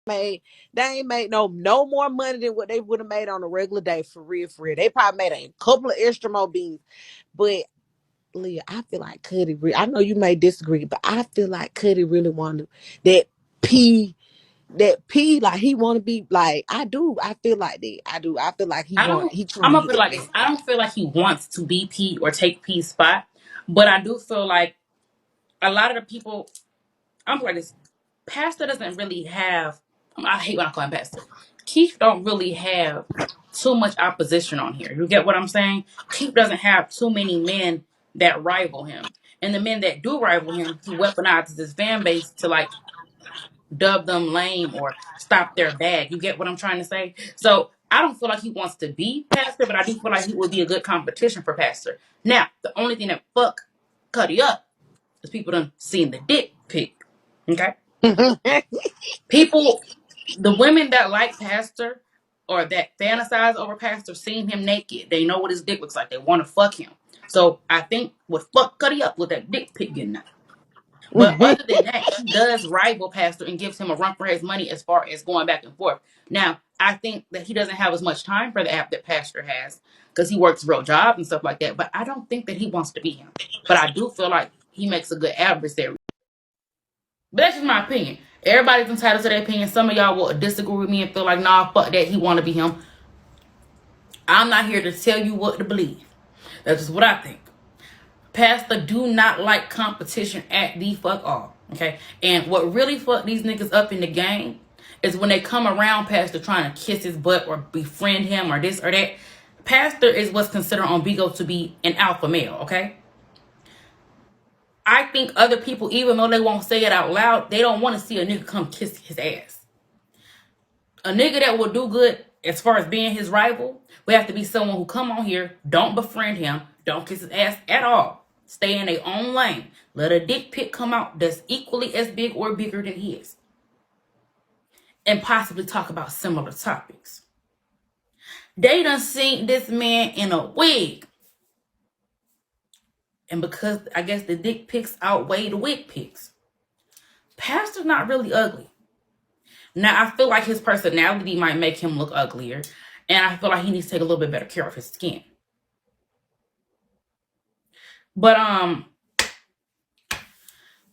They ain't made no more money than what they would have made on a regular day, for real, for real. They probably made a couple of extra more beans. But Liyah, I feel like Kutty. I know you may disagree, but I feel like Kutty really wanted that P. That P, like he want to be like I do. I feel like that. I do. I feel like I don't. he I'm trying to gonna get put it that like P. this. I don't feel like he wants to be P or take P's spot, but I do feel like a lot of the people. I'm like this. Pastor doesn't really have. I hate when I call him Pastor. Keith don't really have too much opposition on here. You get what I'm saying? Keith doesn't have too many men that rival him, and the men that do rival him, he weaponizes his fan base to like dub them lame or stop their bag. You get what I'm trying to say? So I don't feel like he wants to be Pastor, but I do feel like he would be a good competition for Pastor. Now, the only thing that fuck Cuddy up is people done seen the dick pic. Okay? People, the women that like Pastor or that fantasize over Pastor seeing him naked, they know what his dick looks like. They want to fuck him. So I think what fuck Cuddy up with that dick pic getting out. But other than that, he does rival Pastor and gives him a run for his money as far as going back and forth. Now, I think that he doesn't have as much time for the app that Pastor has because he works real jobs and stuff like that. But I don't think that he wants to be him. But I do feel like he makes a good adversary. But that's just my opinion. Everybody's entitled to their opinion. Some of y'all will disagree with me and feel like, nah, fuck that. He want to be him. I'm not here to tell you what to believe. That's just what I think. Pastor do not like competition at the fuck all. Okay? And what really fucked these niggas up in the game is when they come around Pastor trying to kiss his butt or befriend him or this or that. Pastor is what's considered on Bigo to be an alpha male, okay? I think other people, even though they won't say it out loud, they don't want to see a nigga come kiss his ass. A nigga that will do good as far as being his rival would have to be someone who come on here, don't befriend him, don't kiss his ass at all. Stay in their own lane. Let a dick pic come out that's equally as big or bigger than his. And possibly talk about similar topics. They done seen this man in a wig. And because I guess the dick pics outweigh the wig pics, Pastor's not really ugly. Now, I feel like his personality might make him look uglier. And I feel like he needs to take a little bit better care of his skin. But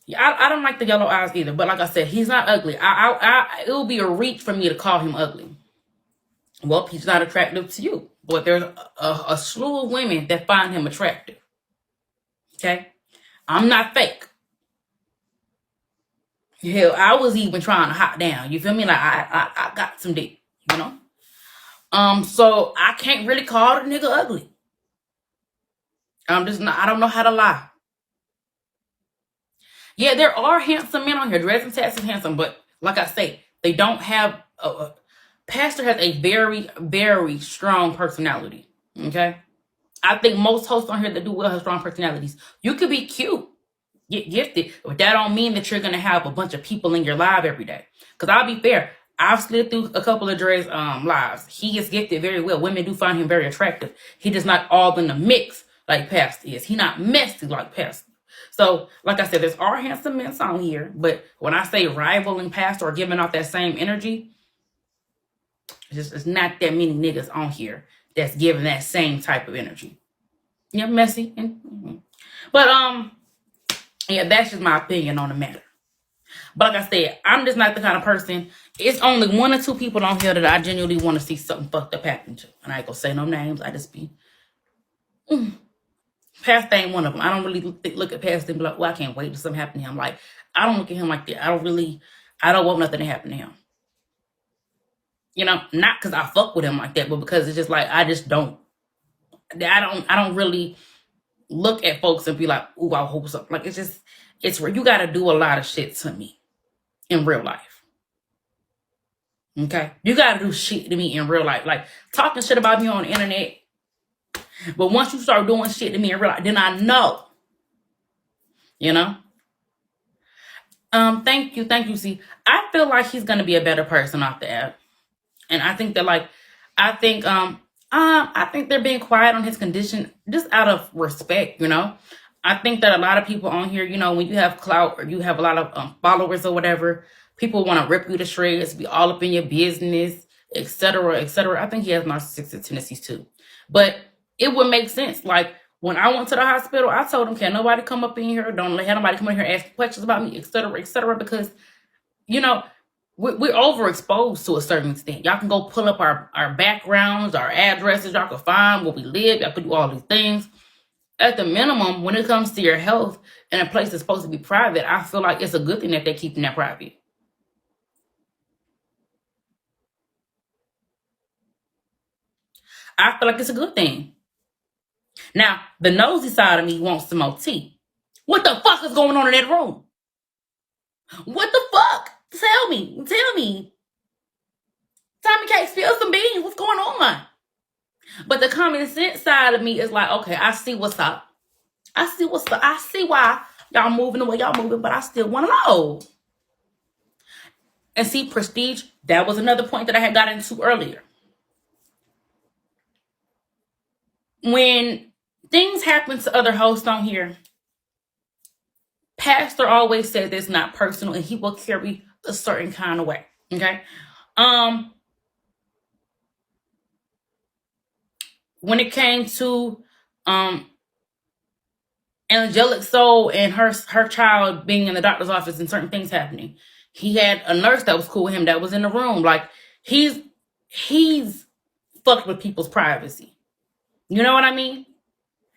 yeah, I don't like the yellow eyes either. But like I said, he's not ugly. It will be a reach for me to call him ugly. Well, he's not attractive to you. But there's a slew of women that find him attractive. Okay? I'm not fake. Hell, I was even trying to hop down. You feel me? Like I got some dick, you know? So I can't really call the nigga ugly. I'm just not, I don't know how to lie. Yeah, there are handsome men on here. Dresden Tats is handsome, but like I say, they don't have Pastor has a very, very strong personality. Okay? I think most hosts on here that do well have strong personalities. You could be cute, get gifted, but that don't mean that you're gonna have a bunch of people in your live every day. Because I'll be fair, I've slid through a couple of Dre's lives. He is gifted very well. Women do find him very attractive. He does not all in the mix like Pastor is. He not messy like Pastor. So, like I said, there's all handsome men on here, but when I say rivaling Pastor or giving off that same energy, it's not that many niggas on here that's giving that same type of energy. Yeah, messy. But yeah, that's just my opinion on the matter. But like I said, I'm just not the kind of person. It's only one or two people on here that I genuinely want to see something fucked up happen to. And I ain't gonna say no names. I just be Pastor ain't one of them. I don't really look at Pastor and be like, well, I can't wait till something happen to him. Like, I don't look at him like that. I don't want nothing to happen to him. You know, not because I fuck with him like that, but because it's just like I don't really look at folks and be like, ooh, I hope something. Like it's where you gotta do a lot of shit to me in real life. Okay? You gotta do shit to me in real life. Like talking shit about me on the internet. But once you start doing shit to me in real life, then I know. You know? Thank you. See, I feel like he's gonna be a better person off the app. And I think that I think they're being quiet on his condition just out of respect, you know. I think that a lot of people on here, you know, when you have clout or you have a lot of followers or whatever, People want to rip you to shreds, be all up in your business, etc., etc. I think he has narcissistic tendencies too. But it would make sense. Like when I went to the hospital, I told them, "Can't nobody come up in here? Don't let nobody come in here ask questions about me, etc., etc." Because you know we're overexposed to a certain extent. Y'all can go pull up our backgrounds, our addresses. Y'all can find where we live. Y'all can do all these things. At the minimum, when it comes to your health and a place that's supposed to be private, I feel like it's a good thing that they're keeping that private. I feel like it's a good thing. Now, the nosy side of me wants some more tea. What the fuck is going on in that room? What the fuck? Tell me. Tell me. Tommy Cake, spill some beans. What's going on? But the common sense side of me is like, okay, I see what's up. I see what's up. I see why y'all moving the way y'all moving, but I still want to know. And see, prestige, that was another point that I had got into earlier. When things happen to other hosts on here, Pastor always says it's not personal and he will carry a certain kind of way. Okay. When it came to Angelic Soul and her child being in the doctor's office and certain things happening, he had a nurse that was cool with him that was in the room. Like he's fucked with people's privacy. You know what I mean?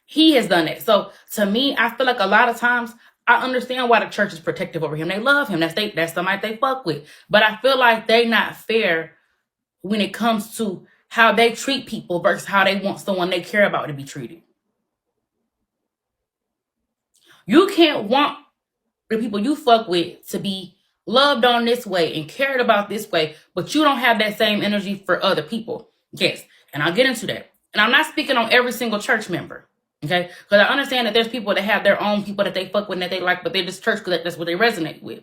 He has done it. So to me, I feel like a lot of times I understand why the church is protective over him. They love him. That's somebody they fuck with. But I feel like they not fair when it comes to how they treat people versus how they want someone they care about to be treated. You can't want the people you fuck with to be loved on this way and cared about this way, but you don't have that same energy for other people. Yes, and I'll get into that. And I'm not speaking on every single church member, okay? Because I understand that there's people that have their own people that they fuck with and that they like, but they're just church because that's what they resonate with.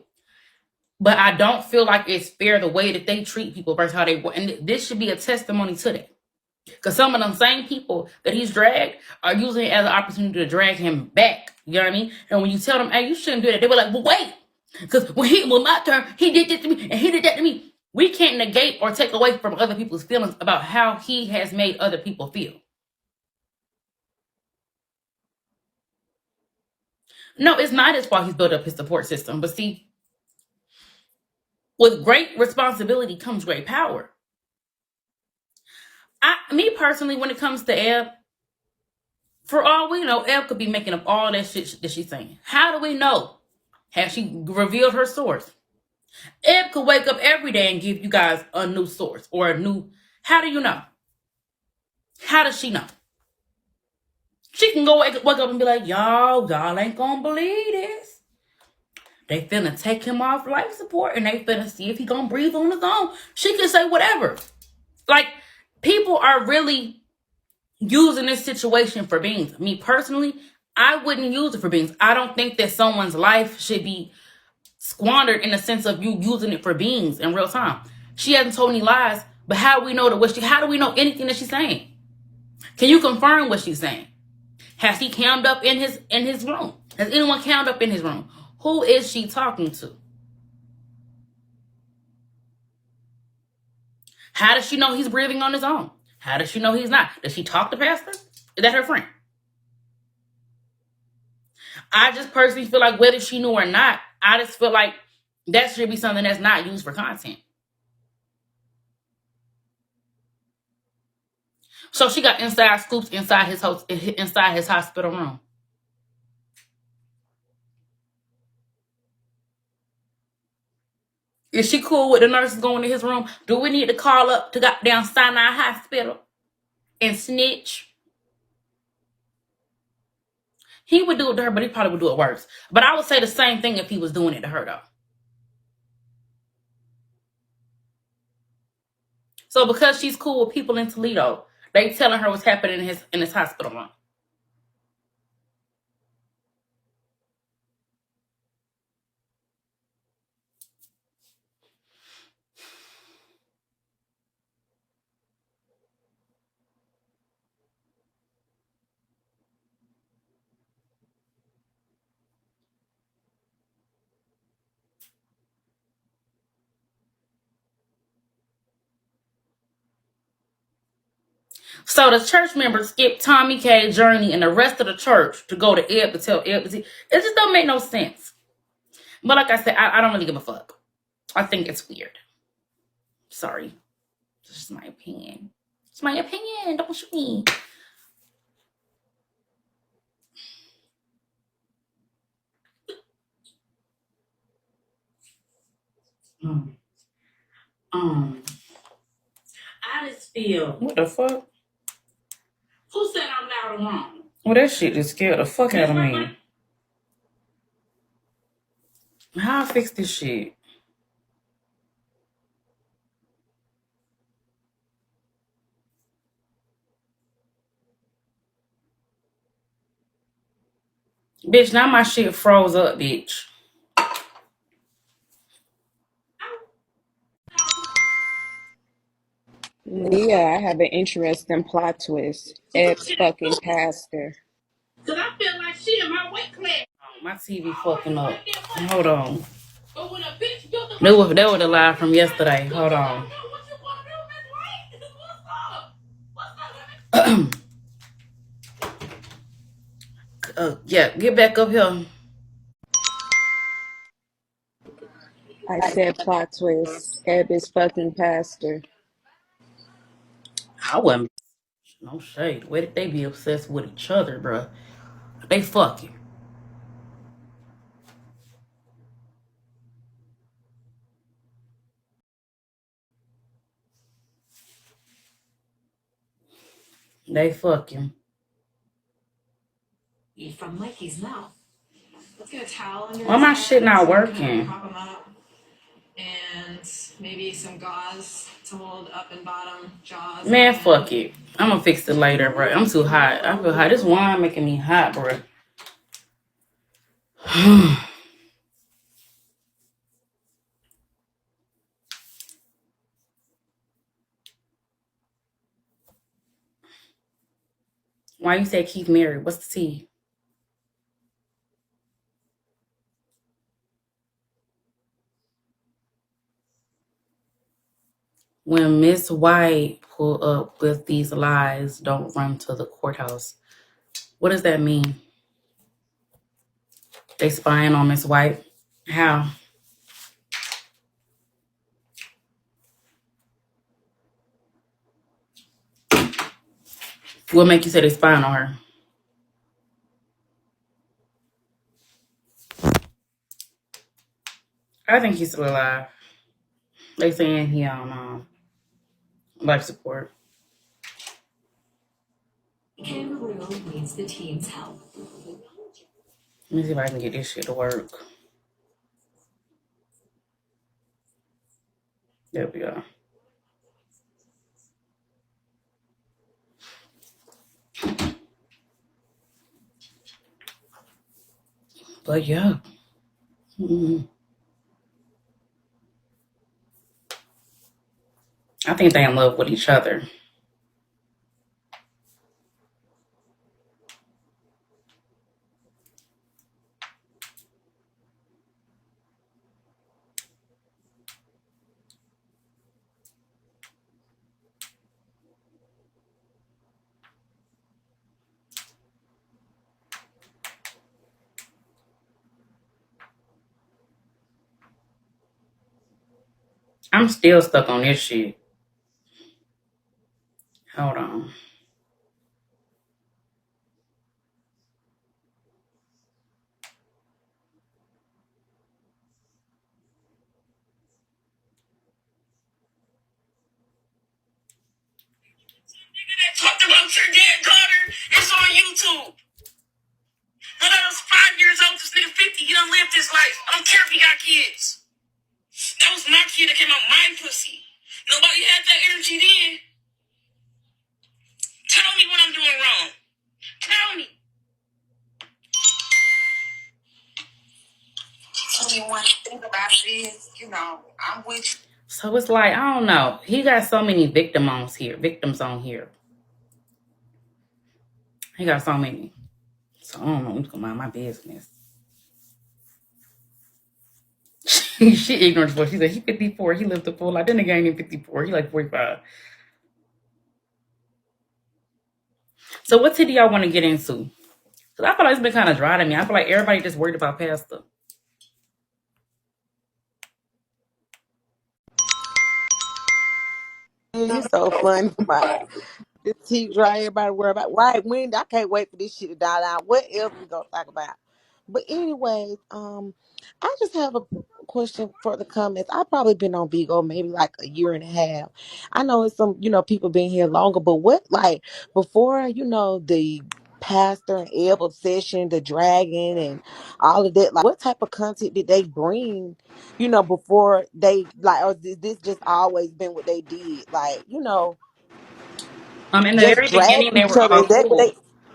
But I don't feel like it's fair the way that they treat people versus how they work. And this should be a testimony to that. Because some of them same people that he's dragged are using it as an opportunity to drag him back. You know what I mean? And when you tell them, hey, you shouldn't do that, they were like, well, wait. Because when my turn, he did this to me and he did that to me. We can't negate or take away from other people's feelings about how he has made other people feel. No, it's not his fault he's built up his support system. But see, with great responsibility comes great power. Me personally, when it comes to Eb, for all we know, Eb could be making up all that shit that she's saying. How do we know? Has she revealed her source? Eb could wake up every day and give you guys a new source or a new. How do you know? How does she know? She can go wake up and be like, y'all ain't gonna believe this. They finna take him off life support and they finna see if he gonna breathe on his own. She can say whatever. Like, people are really using this situation for beans. Me personally, I wouldn't use it for beans. I don't think that someone's life should be squandered in the sense of you using it for beans in real time. She hasn't told any lies, but how do we know how do we know anything that she's saying? Can you confirm what she's saying? Has he cammed up in his room? Has anyone cammed up in his room? Who is she talking to? How does she know he's breathing on his own? How does she know he's not? Does she talk to Pastor? Is that her friend? I just personally feel like whether she knew or not, I just feel like that should be something that's not used for content. So she got inside scoops inside his hospital room. Is she cool with the nurses going to his room? Do we need to call up to goddamn Sinai Hospital and snitch? He would do it to her, but he probably would do it worse. But I would say the same thing if he was doing it to her, though. So because she's cool with people in Toledo, they telling her what's happening in his hospital room. So the church members skipped Tommy K, Journey, and the rest of the church to go to Eb to tell Eb to see. It just don't make no sense. But like I said, I don't really give a fuck. I think it's weird. Sorry. It's just my opinion. It's my opinion. Don't shoot me. I just feel. What the fuck? Who said I'm loud and wrong? Well, that shit just scared the fuck out of me. How I fix this shit? Bitch, now my shit froze up, bitch. Liyah, I have an interesting plot twist. Ex fucking pastor. Cause I feel like she in my weight class. Oh, my TV fucking up. Hold on. That was the live from yesterday. Hold on. Yeah, get back up here. I said plot twist. Eb is fucking pastor. I wasn't. No shade. Where did they be obsessed with each other, bro? They fucking. They fucking. Eat from Mikey's mouth. Let's get a towel under. Why my shit not working? Prop them up. And maybe some gauze to hold up and bottom jaws. Man, fuck it. I'm gonna fix it later, bro. I'm too hot. I feel hot. This wine making me hot, bro. Why you say Keith Mary? What's the tea? When Miss White pull up with these lies, don't run to the courthouse. What does that mean? They spying on Miss White? How? What make you say they spying on her? I think he's still alive. They saying he on life support. Kangaroo needs the team's help. Let me see if I can get this shit to work. There we go. But yeah. I think they in love with each other. I'm still stuck on this shit. Hold on. Talked about your dad, Carter. It's on YouTube. When I was 5 years old, this nigga 50, he done lived his life. I don't care if he got kids. That was my kid that came out my pussy. Nobody had that energy then. Tell me what I'm doing wrong. Tell me. So you want to think about it is, I'm with you. So it's like, I don't know. He got so many victims on here. He got so many. So I don't know. I'm just gonna mind my business. She ignorant for. She said he 54. He lived a full life. That nigga ain't even 54. He like 45. So what tea do y'all want to get into? Because I feel like it's been kind of dry to me. I feel like everybody just worried about Pastor. You so funny, man. The tea dry, everybody worry about. Right, when I can't wait for this shit to die down. What else we gonna talk about? But anyways, I just have a question for the comments. I've probably been on Vigo maybe like a year and a half. I know it's some, people been here longer, but what like before, the pastor and Ebb obsession, the dragon and all of that, like what type of content did they bring, before they like, or did this just always been what they did? Like, In the just very drag beginning, they each were other. all Is that what cool. they?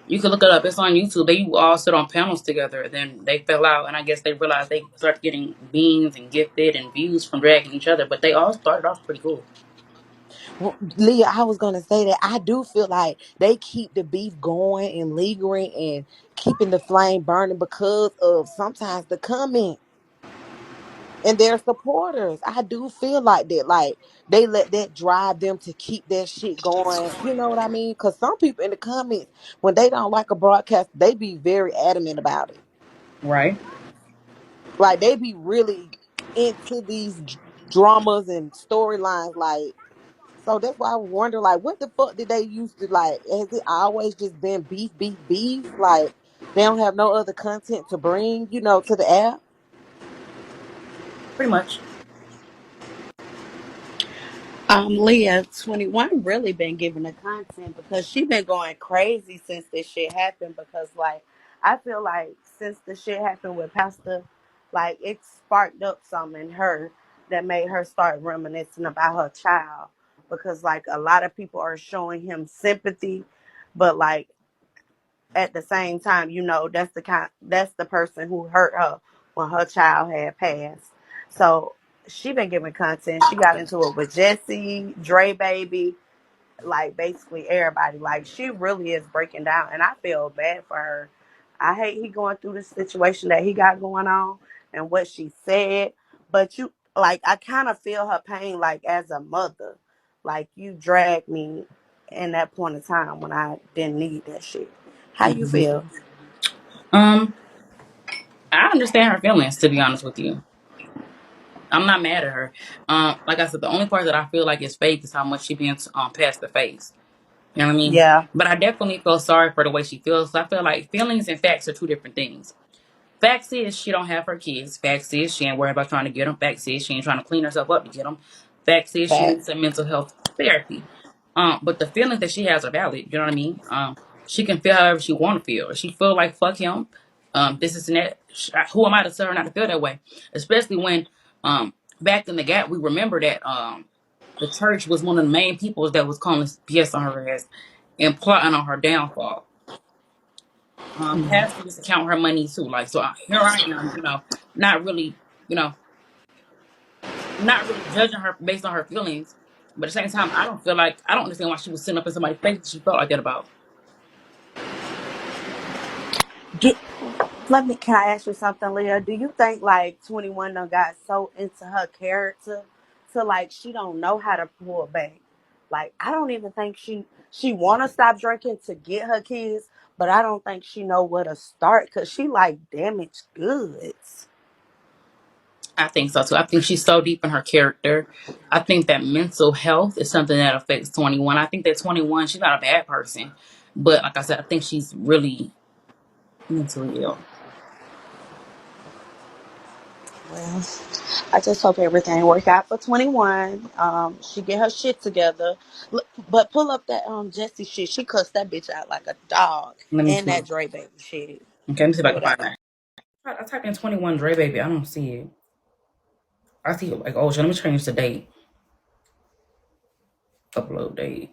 You could look it up. It's on YouTube. They all sit on panels together. Then they fell out, and I guess they realized they started getting beans and gifted and views from dragging each other. But they all started off pretty cool. Well, Leah, I was gonna say that I do feel like they keep the beef going and lingering and keeping the flame burning because of sometimes the comment and their supporters. I do feel like that. Like they let that drive them to keep that shit going. You know what I mean? Because some people in the comments, when they don't like a broadcast, they be very adamant about it. Right? Like they be really into these dramas and storylines. Like, so that's why I wonder, like, what the fuck did they used to like? Has it always just been beef, beef, beef? Like they don't have no other content to bring, to the app. Pretty much. Leah 21 really been giving the content because she been going crazy since this shit happened. Because like I feel like since the shit happened with Pastor, like it sparked up something in her that made her start reminiscing about her child. Because like a lot of people are showing him sympathy, but like at the same time, that's the person who hurt her when her child had passed. So she been giving content. She got into it with Jesse, Dre Baby, like basically everybody. Like she really is breaking down, and I feel bad for her. I hate he going through the situation that he got going on and what she said. But you like I kind of feel her pain like as a mother. Like you dragged me in that point of time when I didn't need that shit. How you Hmm. feel? Um, I understand her feelings. To be honest with you, I'm not mad at her. Like I said, the only part that I feel like is fake is how much she being past the face. You know what I mean? Yeah, But I definitely feel sorry for the way she feels. I feel like feelings and facts are two different things. Facts is she don't have her kids. Facts is she ain't worried about trying to get them. Facts is she ain't trying to clean herself up to get them. Facts is she needs facts. some mental health therapy. But the feelings that she has are valid. You know what I mean? She can feel however she want to feel. If she feel like fuck him, this is and that. Who am I to tell her not to feel that way? Especially when, back in the gap, we remember that the church was one of the main people that was calling BS on her ass and plotting on her downfall. Pastor used to count her money too. Like, so here I am, not really, you know, not really judging her based on her feelings. But at the same time, I don't understand why she was sitting up in somebody's face that she felt like that about. Do, can I ask you something, Leah? Do you think like 21 done got so into her character to like she don't know how to pull back? Like I don't even think she want to stop drinking to get her kids, but I don't think she know where to start because she like damaged goods. I think so too. I think she's so deep in her character. I think that mental health is something that affects 21. I think that 21, she's not a bad person. But like I said, I think she's really mentally ill. Well, I just hope everything work out for 21. She get her shit together. But pull up that Jessie shit. She cussed that bitch out like a dog. Let me And see. that Dre Baby shit. Okay, let me see if I Pull can that find up. that. I typed in 21 Dre Baby. I don't see it. I see it like, oh, shit, let me change the date. Upload date.